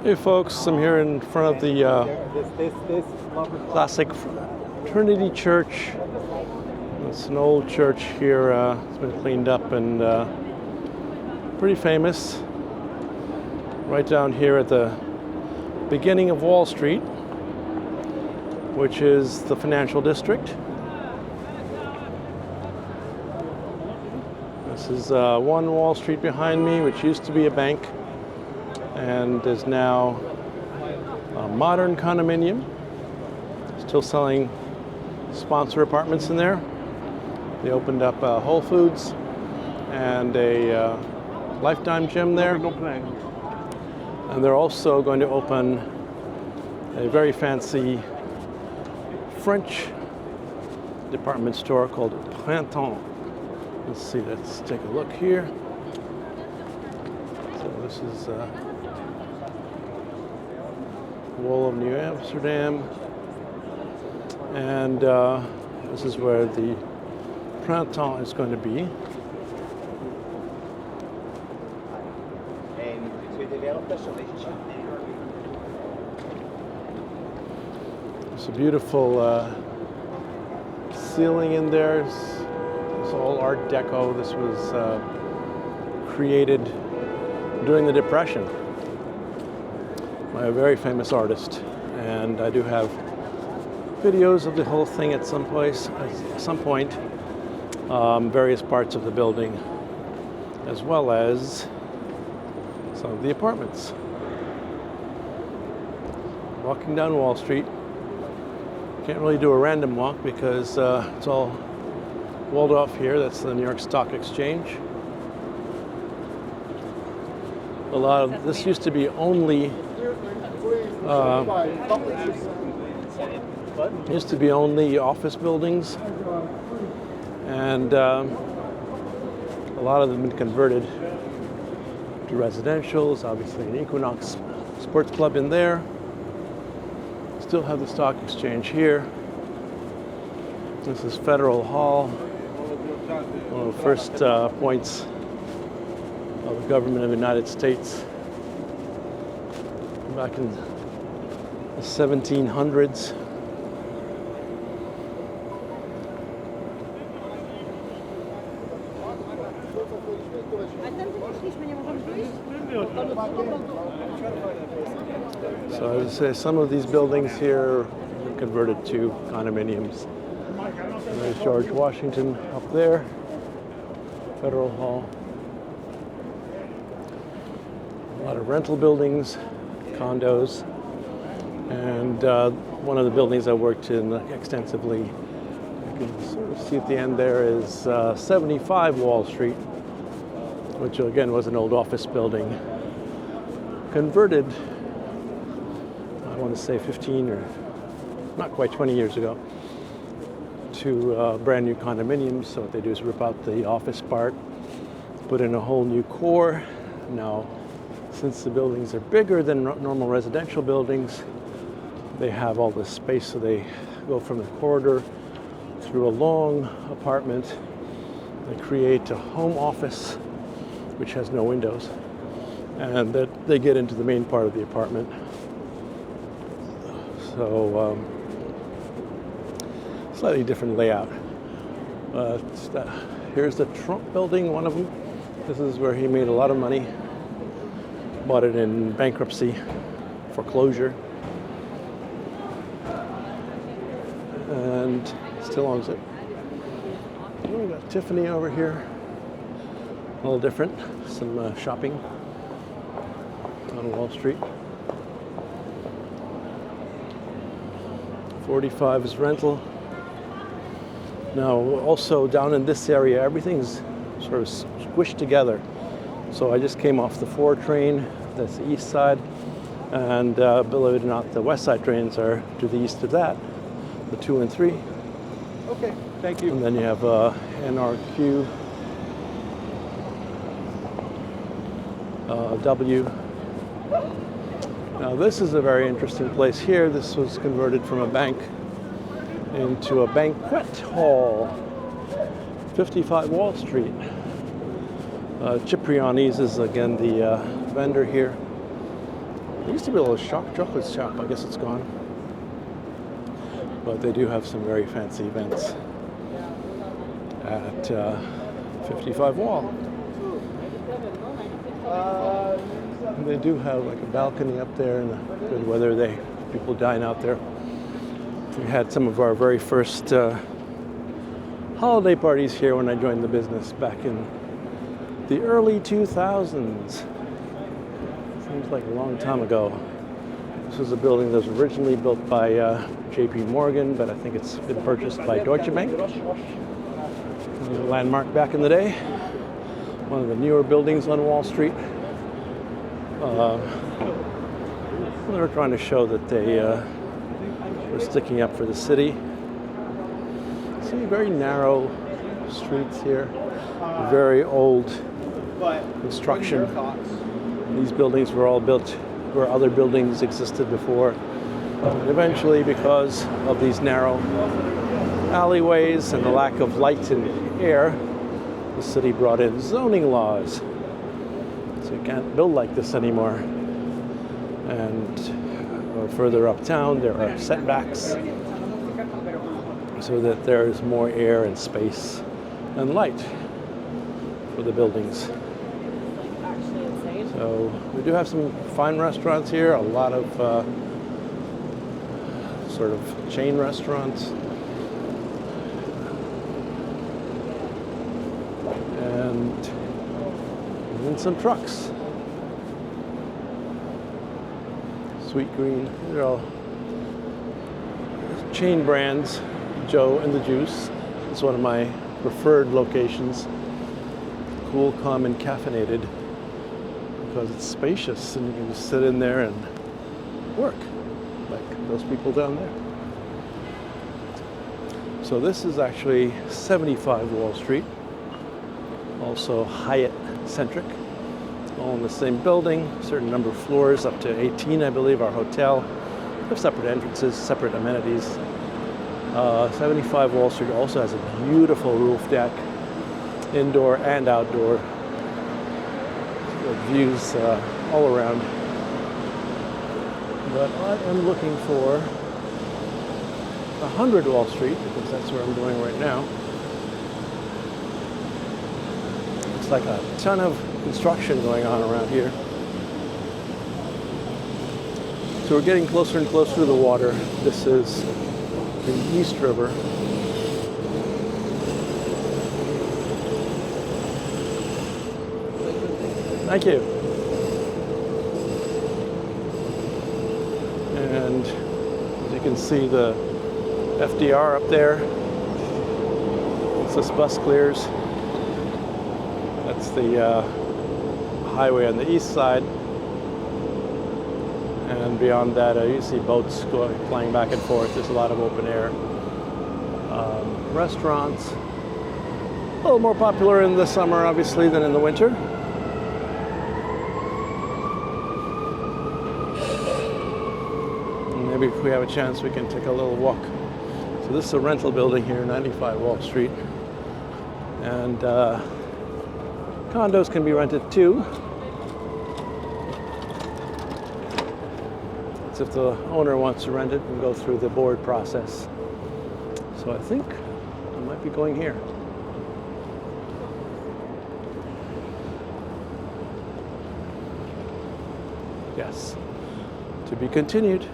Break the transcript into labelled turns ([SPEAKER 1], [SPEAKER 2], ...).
[SPEAKER 1] Hey folks, I'm here in front of the classic Trinity Church. It's an old church here. It's been cleaned up and pretty famous. Right down here at the beginning of Wall Street, which is the financial district. This is One Wall Street behind me, which used to be a bank and is now a modern condominium. Still selling sponsor apartments in there. They opened up Whole Foods and a Lifetime gym there. And they're also going to open a very fancy French department store called Printemps. Let's see, let's take a look here. So this is Wall of New Amsterdam, and this is where the Printemps is going to be. It's a beautiful ceiling in there. It's all Art Deco. This was created during the Depression by a very famous artist, and I do have videos of the whole thing at some point, various parts of the building, as well as some of the apartments. Walking down Wall Street, can't really do a random walk because it's all walled off here. That's the New York Stock Exchange. A lot of this used to be only office buildings, and a lot of them have been converted to residentials. Obviously, an Equinox Sports Club in there. Still have the Stock Exchange here. This is Federal Hall, one of the first points of the government of the United States back in the 1700s. So as I say, some of these buildings here are converted to condominiums. And there's George Washington up there, Federal Hall. A lot of rental buildings, condos, and one of the buildings I worked in extensively, you can sort of see at the end there, is 75 Wall Street, which again was an old office building, converted, I want to say 15 or not quite 20 years ago, to brand new condominiums. So what they do is rip out the office part, put in a whole new core. Now, since the buildings are bigger than normal residential buildings, they have all this space, so they go from the corridor through a long apartment. They create a home office, which has no windows, and that they get into the main part of the apartment. So slightly different layout. Here's the Trump building, one of them. This is where he made a lot of money. Bought it in bankruptcy, foreclosure, and still owns it. We got Tiffany over here, a little different. Some shopping on Wall Street. 45 is rental. Now, also down in this area, everything's sort of squished together. So I just came off the 4 train, that's the east side, and believe it or not, the west side trains are to the east of that, the 2 and 3.
[SPEAKER 2] Okay, thank you.
[SPEAKER 1] And then you have NRQ, W. Now this is a very interesting place here. This was converted from a bank into a banquet hall, 55 Wall Street. Cipriani's is again the vendor here. There used to be a little chocolate shop. I guess it's gone. But they do have some very fancy events at 55 Wall. And they do have like a balcony up there in the good weather. People dine out there. We had some of our very first holiday parties here when I joined the business back in the early 2000s. Seems like a long time ago. This was a building that was originally built by J.P. Morgan, but I think it's been purchased by Deutsche Bank. It was a landmark back in the day. One of the newer buildings on Wall Street. They were trying to show that they were sticking up for the city. See, very narrow streets here. Very old construction. These buildings were all built where other buildings existed before. And eventually, because of these narrow alleyways and the lack of light and air, the city brought in zoning laws. So you can't build like this anymore. And further uptown, there are setbacks so that there is more air and space and light for the buildings. So we do have some fine restaurants here, a lot of sort of chain restaurants. And even some trucks. Sweet Green, they're all chain brands. Joe and the Juice is one of my preferred locations. Cool, calm, and caffeinated because it's spacious and you can just sit in there and work like those people down there. So this is actually 75 Wall Street, also Hyatt-centric, all in the same building, certain number of floors, up to 18, I believe, our hotel. We have separate entrances, separate amenities. 75 Wall Street also has a beautiful roof deck, indoor and outdoor, with views all around. But I am looking for 100 Wall Street because that's where I'm going right now. Looks like a ton of construction going on around here. So we're getting closer and closer to the water. This is the East River. Thank you. And as you can see, the FDR up there. Once this bus clears, that's the highway on the east side. And beyond that, you see boats flying back and forth. There's a lot of open air. Restaurants. A little more popular in the summer, obviously, than in the winter. And maybe if we have a chance, we can take a little walk. So this is a rental building here, 95 Wall Street. And condos can be rented too. If the owner wants to rent it and go through the board process. So I think I might be going here. Yes, to be continued.